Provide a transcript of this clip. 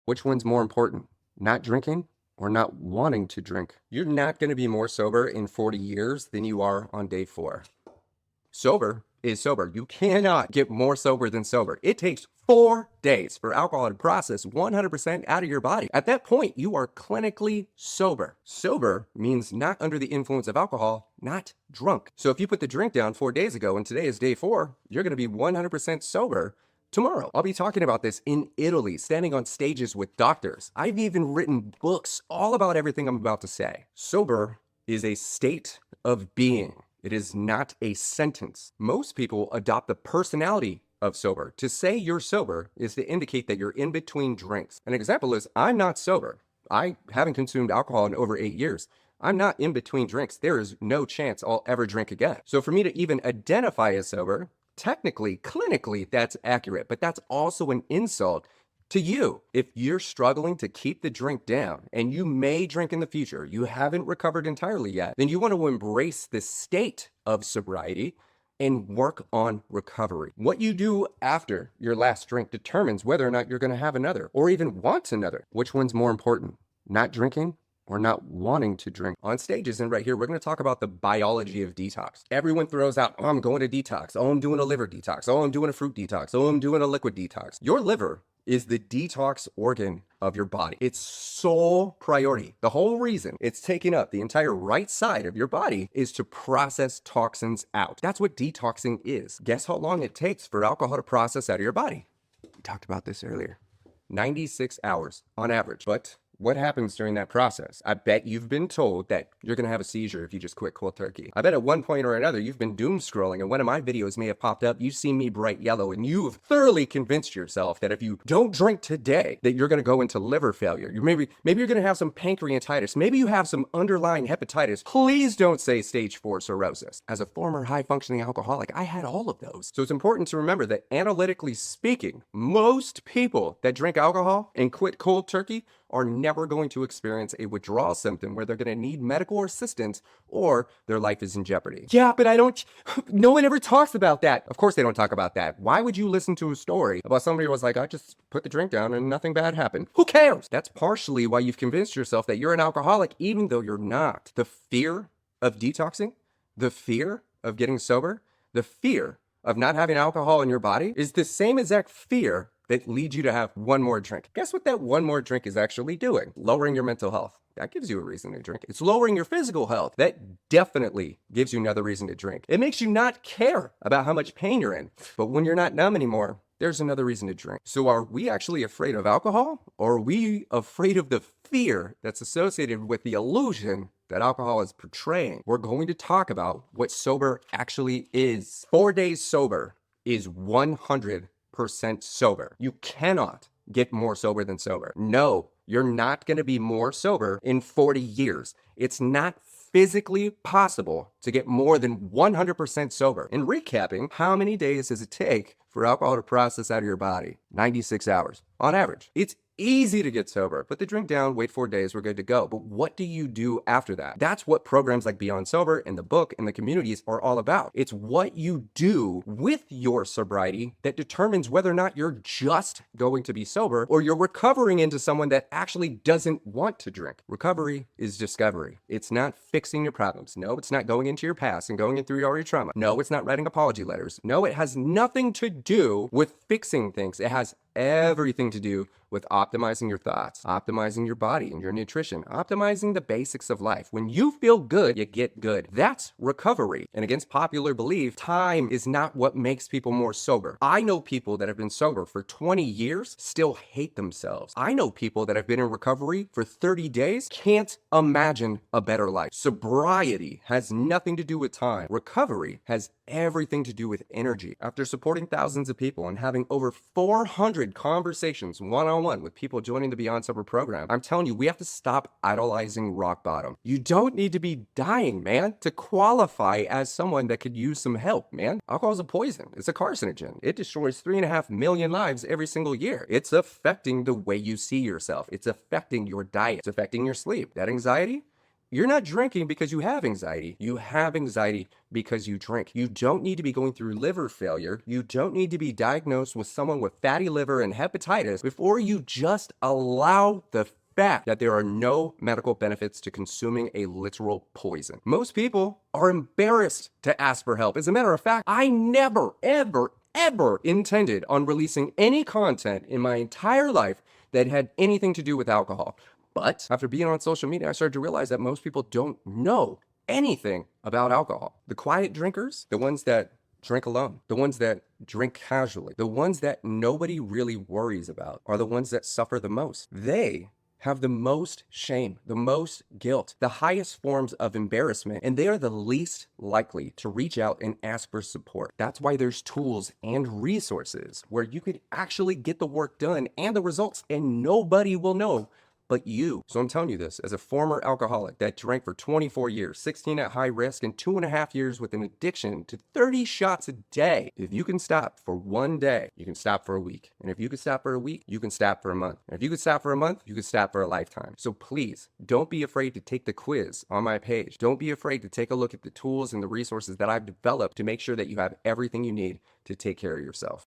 Which one's more important? Not drinking or not wanting to drink? You're not going to be more sober in 40 years than you are on day 4. Sober is sober. You cannot get more sober than sober. It takes 4 days for alcohol to process 100% out of your body. At that point, you are clinically sober. Sober means not under the influence of alcohol, not drunk. So if you put the drink down 4 days ago and today is day 4, you're going to be 100% sober tomorrow. I'll be talking about this in Italy, standing on stages with doctors. I've even written books all about everything I'm about to say. Sober is a state of being. It is not a sentence. Most people adopt the personality of sober. To say you're sober is to indicate that you're in between drinks. An example is, I'm not sober. I haven't consumed alcohol in over 8 years. I'm not in between drinks. There is no chance I'll ever drink again. So for me to even identify as sober, technically, clinically, that's accurate, but that's also an insult to you. If you're struggling to keep the drink down, and you may drink in the future, you haven't recovered entirely yet, then you want to embrace the state of sobriety and work on recovery. What you do after your last drink determines whether or not you're going to have another or even want another. Which one's more important? Not drinking or not wanting to drink? On stages and right here, we're going to talk about the biology of detox. Everyone throws out, oh, I'm going to detox. Oh, I'm doing a liver detox. Oh, I'm doing a fruit detox. Oh, I'm doing a liquid detox. Your liver is the detox organ of your body. Its sole priority, the whole reason it's taking up the entire right side of your body, is to process toxins out. That's what detoxing is. Guess how long it takes for alcohol to process out of your body? We talked about this earlier. 96 hours on average. But what happens during that process? I bet you've been told that you're going to have a seizure if you just quit cold turkey. I bet at one point or another you've been doom scrolling and one of my videos may have popped up. You've seen me bright yellow and you've thoroughly convinced yourself that if you don't drink today, that you're going to go into liver failure. Maybe you're going to have some pancreatitis. Maybe you have some underlying hepatitis. Please don't say stage 4 cirrhosis. As a former high-functioning alcoholic, I had all of those. So it's important to remember that analytically speaking, most people that drink alcohol and quit cold turkey are never going to experience a withdrawal symptom where they're going to need medical assistance or their life is in jeopardy. Yeah, but no one ever talks about that. Of course they don't talk about that. Why would you listen to a story about somebody who was like, I just put the drink down and nothing bad happened? Who cares? That's partially why you've convinced yourself that you're an alcoholic, even though you're not. The fear of detoxing, the fear of getting sober, the fear of not having alcohol in your body is the same exact fear that leads you to have one more drink. Guess what that one more drink is actually doing? Lowering your mental health. That gives you a reason to drink. It's lowering your physical health. That definitely gives you another reason to drink. It makes you not care about how much pain you're in. But when you're not numb anymore, there's another reason to drink. So are we actually afraid of alcohol? Or are we afraid of the fear that's associated with the illusion that alcohol is portraying? We're going to talk about what sober actually is. 4 days sober is 100% sober. You cannot get more sober than sober. No, you're not going to be more sober in 40 years. It's not physically possible to get more than 100% sober. In recapping, how many days does it take for alcohol to process out of your body? 96 hours on average. It's easy to get sober. Put the drink down, wait 4 days, we're good to go. But what do you do after that? That's what programs like Beyond Sober and the book and the communities are all about. It's what you do with your sobriety that determines whether or not you're just going to be sober or you're recovering into someone that actually doesn't want to drink. Recovery is discovery. It's not fixing your problems. No, it's not going into your past and going in through all your trauma. No, it's not writing apology letters. No, it has nothing to do with fixing things. It has everything to do with optimizing your thoughts, optimizing your body and your nutrition, optimizing the basics of life. When you feel good, you get good. That's recovery. And against popular belief, time is not what makes people more sober. I know people that have been sober for 20 years still hate themselves. I know people that have been in recovery for 30 days can't imagine a better life. Sobriety has nothing to do with time. Recovery has everything to do with energy. After supporting thousands of people and having over 400 conversations one-on-one with people joining the Beyond Sober program, I'm telling you, we have to stop idolizing rock bottom. You don't need to be dying, man, to qualify as someone that could use some help, man. Alcohol is a poison. It's a carcinogen. It destroys 3.5 million lives every single year. It's affecting the way you see yourself. It's affecting your diet. It's affecting your sleep. That anxiety, You're not drinking because you have anxiety. You have anxiety because you drink. You don't need to be going through liver failure. You don't need to be diagnosed with someone with fatty liver and hepatitis before you just allow the fact that there are no medical benefits to consuming a literal poison. Most people are embarrassed to ask for help. As a matter of fact, I never, ever intended on releasing any content in my entire life that had anything to do with alcohol. But after being on social media, I started to realize that most people don't know anything about alcohol. The quiet drinkers, the ones that drink alone, the ones that drink casually, the ones that nobody really worries about are the ones that suffer the most. They have the most shame, the most guilt, the highest forms of embarrassment, and they are the least likely to reach out and ask for support. That's why there's tools and resources where you could actually get the work done and the results, and nobody will know but you. So I'm telling you this as a former alcoholic that drank for 24 years, 16 at high risk, and 2.5 years with an addiction to 30 shots a day. If you can stop for one day, you can stop for a week. And if you can stop for a week, you can stop for a month. And if you can stop for a month, you can stop for a lifetime. So please, don't be afraid to take the quiz on my page. Don't be afraid to take a look at the tools and the resources that I've developed to make sure that you have everything you need to take care of yourself.